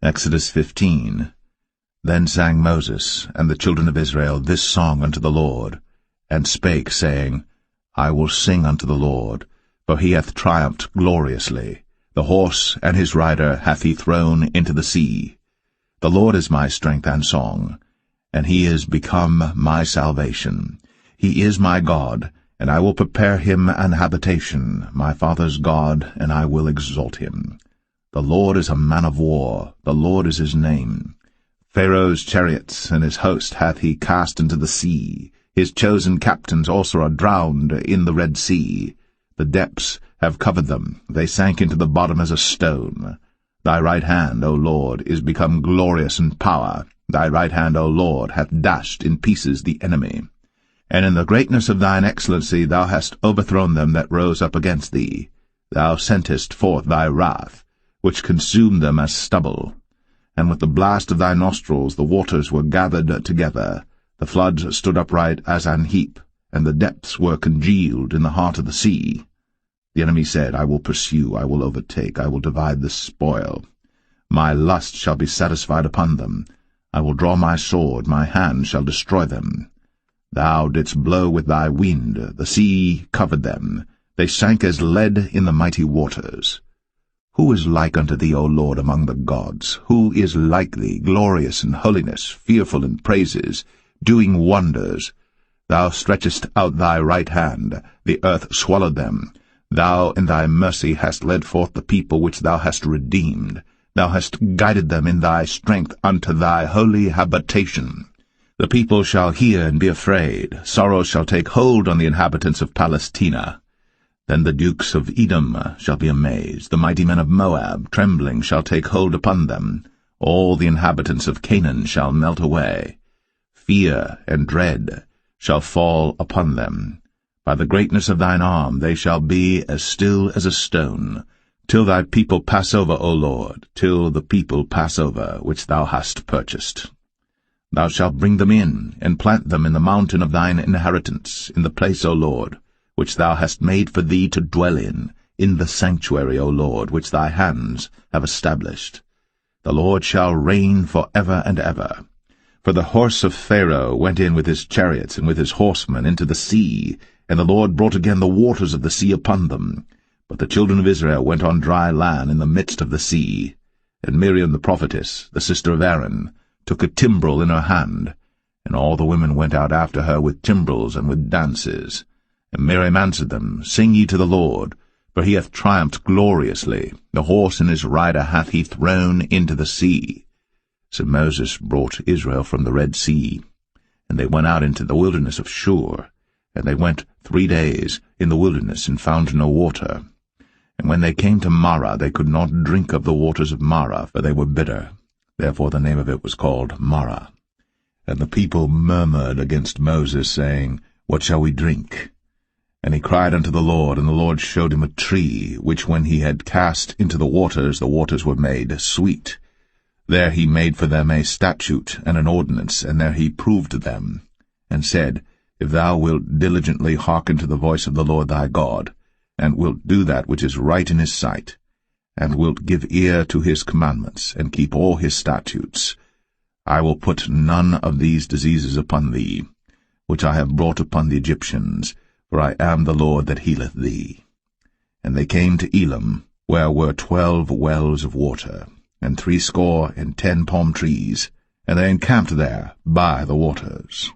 Exodus 15. Then sang Moses and the children of Israel this song unto the Lord, and spake, saying, I will sing unto the Lord, for he hath triumphed gloriously. The horse and his rider hath he thrown into the sea. The Lord is my strength and song, and he is become my salvation. He is my God, and I will prepare him an habitation, my father's God, and I will exalt him. The Lord is a man of war, the Lord is his name. Pharaoh's chariots and his host hath he cast into the sea. His chosen captains also are drowned in the Red Sea. The depths have covered them, they sank into the bottom as a stone. Thy right hand, O Lord, is become glorious in power. Thy right hand, O Lord, hath dashed in pieces the enemy. And in the greatness of thine excellency thou hast overthrown them that rose up against thee. Thou sentest forth thy wrath, which consumed them as stubble. And with the blast of thy nostrils the waters were gathered together. The floods stood upright as an heap, and the depths were congealed in the heart of the sea. The enemy said, I will pursue, I will overtake, I will divide the spoil. My lust shall be satisfied upon them. I will draw my sword, my hand shall destroy them. Thou didst blow with thy wind, the sea covered them. They sank as lead in the mighty waters. Who is like unto thee, O Lord, among the gods? Who is like thee, glorious in holiness, fearful in praises, doing wonders? Thou stretchest out thy right hand, the earth swallowed them. Thou in thy mercy hast led forth the people which thou hast redeemed. Thou hast guided them in thy strength unto thy holy habitation. The people shall hear and be afraid. Sorrow shall take hold on the inhabitants of Palestina. Then the dukes of Edom shall be amazed. The mighty men of Moab, trembling, shall take hold upon them. All the inhabitants of Canaan shall melt away. Fear and dread shall fall upon them. By the greatness of thine arm they shall be as still as a stone, till thy people pass over, O Lord, till the people pass over, which thou hast purchased. Thou shalt bring them in, and plant them in the mountain of thine inheritance, in the place, O Lord, which thou hast made for thee to dwell in the sanctuary, O Lord, which thy hands have established. The Lord shall reign for ever and ever. For the horse of Pharaoh went in with his chariots and with his horsemen into the sea, and the Lord brought again the waters of the sea upon them. But the children of Israel went on dry land in the midst of the sea. And Miriam the prophetess, the sister of Aaron, took a timbrel in her hand, and all the women went out after her with timbrels and with dances. And Miriam answered them, Sing ye to the Lord, for he hath triumphed gloriously. The horse and his rider hath he thrown into the sea. So Moses brought Israel from the Red Sea, and they went out into the wilderness of Shur. And they went 3 days in the wilderness, and found no water. And when they came to Marah, they could not drink of the waters of Marah, for they were bitter. Therefore the name of it was called Marah. And the people murmured against Moses, saying, What shall we drink? And he cried unto the Lord, and the Lord showed him a tree, which when he had cast into the waters were made sweet. There he made for them a statute and an ordinance, and there he proved them, and said, If thou wilt diligently hearken to the voice of the Lord thy God, and wilt do that which is right in his sight, and wilt give ear to his commandments, and keep all his statutes, I will put none of these diseases upon thee, which I have brought upon the Egyptians, for I am the Lord that healeth thee. And they came to Elim, where were 12 wells of water, and 70 palm trees, and they encamped there by the waters.